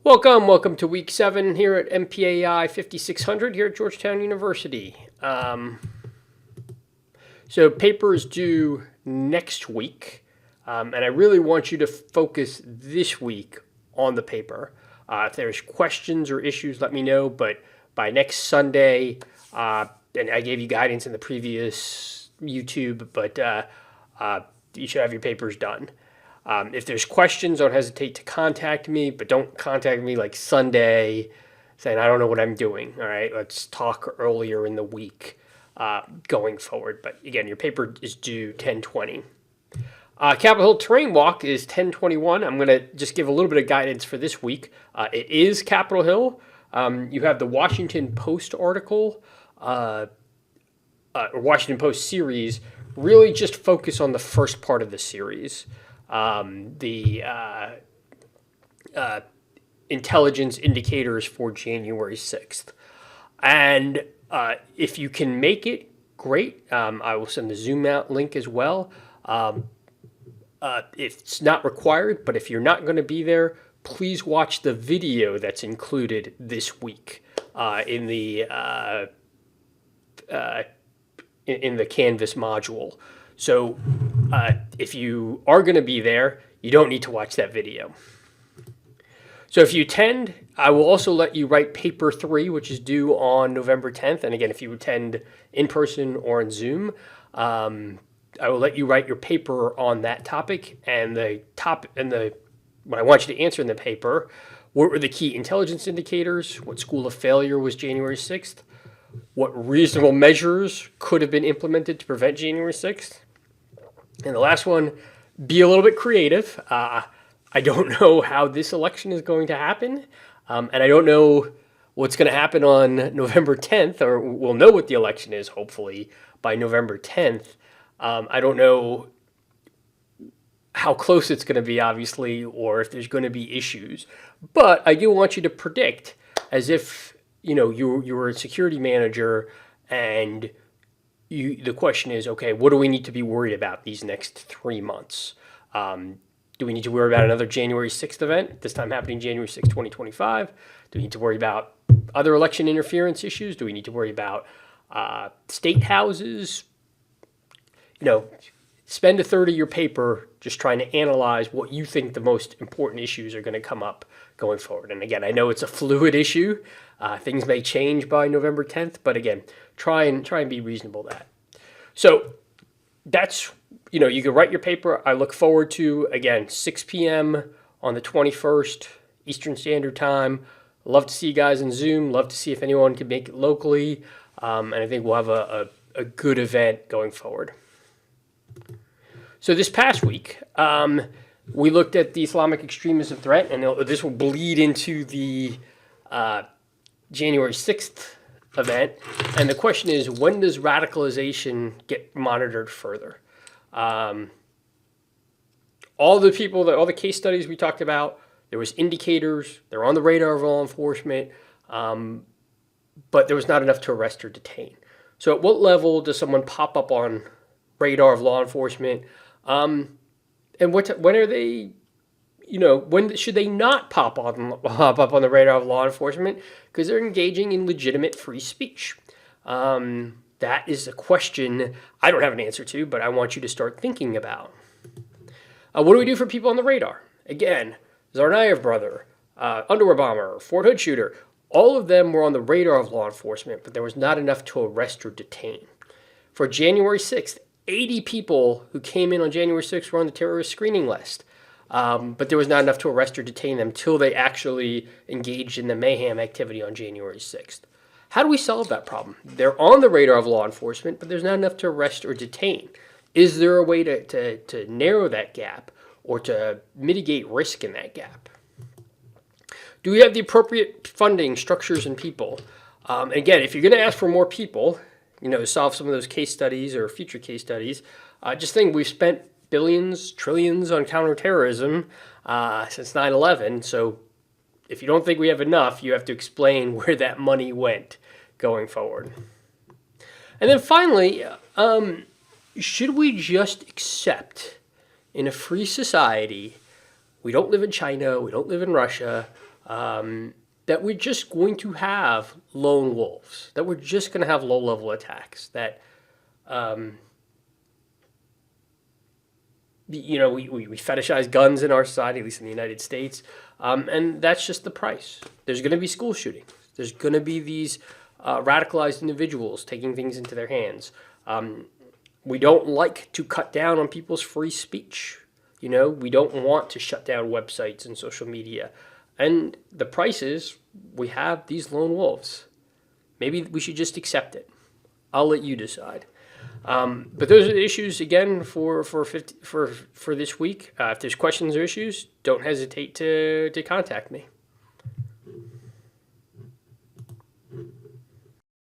Welcome to week 7 here at Mpai 5600 here at Georgetown University. So paper is due next week, and I really want you to focus this week on the paper. If there's questions or issues, let me know, but by next Sunday, and I gave you guidance in the previous YouTube, but you should have your papers done. If there's questions, don't hesitate to contact me, but don't contact me like Sunday saying, I don't know what I'm doing. All right, let's talk earlier in the week going forward. But again, your paper is due 10/20. Capitol Hill Terrain Walk is 10/21. I'm going to just give a little bit of guidance for this week. It is Capitol Hill. You have the Washington Post article, or Washington Post series. Really just focus on the first part of the series. The intelligence indicators for January 6th. And if you can make it, great. I will send the Zoom out link as well. It's not required, but if you're not going to be there, please watch the video that's included this week in the Canvas module. So if you are going to be there, you don't need to watch that video. So if you attend, I will also let you write paper 3, which is due on November 10th. And again, if you attend in person or in Zoom, I will let you write your paper on that topic. And what I want you to answer in the paper: what were the key intelligence indicators? What school of failure was January 6th? What reasonable measures could have been implemented to prevent January 6th? And the last one, be a little bit creative. I don't know how this election is going to happen, and I don't know what's going to happen on November 10th, or we'll know what the election is, hopefully, by November 10th. I don't know how close it's going to be, obviously, or if there's going to be issues. But I do want you to predict as if, you were a security manager and the question is, okay, what do we need to be worried about these next 3 months? Do we need to worry about another January 6th event, this time happening January 6th, 2025? Do we need to worry about other election interference issues? Do we need to worry about state houses? Spend a third of your paper just trying to analyze what you think the most important issues are going to come up going forward. And again, I know it's a fluid issue. Things may change by November 10th, but again, try and be reasonable to that. So that's, you can write your paper. I look forward to, again, 6 p.m. on the 21st, Eastern Standard Time. Love to see you guys in Zoom. Love to see if anyone can make it locally. And I think we'll have a good event going forward. So this past week, we looked at the Islamic extremism threat, and this will bleed into the January 6th event. And the question is, when does radicalization get monitored further? All the case studies we talked about, there was indicators, they're on the radar of law enforcement, but there was not enough to arrest or detain. So at what level does someone pop up on radar of law enforcement? And when are they, when should they not pop up on the radar of law enforcement? Because they're engaging in legitimate free speech. That is a question I don't have an answer to, but I want you to start thinking about. What do we do for people on the radar? Again, Tsarnaev brother, underwear bomber, Fort Hood shooter, all of them were on the radar of law enforcement, but there was not enough to arrest or detain. For January 6th, 80 people who came in on January 6th were on the terrorist screening list. But there was not enough to arrest or detain them till they actually engaged in the mayhem activity on January 6th. How do we solve that problem? They're on the radar of law enforcement, but there's not enough to arrest or detain. Is there a way to narrow that gap or to mitigate risk in that gap? Do we have the appropriate funding, structures, and people? Again, if you're going to ask for more people, to solve some of those case studies or future case studies, just think we've spent billions, trillions on counterterrorism since 9/11. So if you don't think we have enough, you have to explain where that money went going forward. And then finally, should we just accept in a free society, we don't live in China, we don't live in Russia, that we're just going to have lone wolves, that we're just going to have low-level attacks, that we fetishize guns in our society, at least in the United States, and that's just the price. There's going to be school shootings. There's going to be these radicalized individuals taking things into their hands. We don't like to cut down on people's free speech. We don't want to shut down websites and social media. And the price is we have these lone wolves. Maybe we should just accept it. I'll let you decide. But those are the issues, again, for this week. If there's questions or issues, don't hesitate to contact me.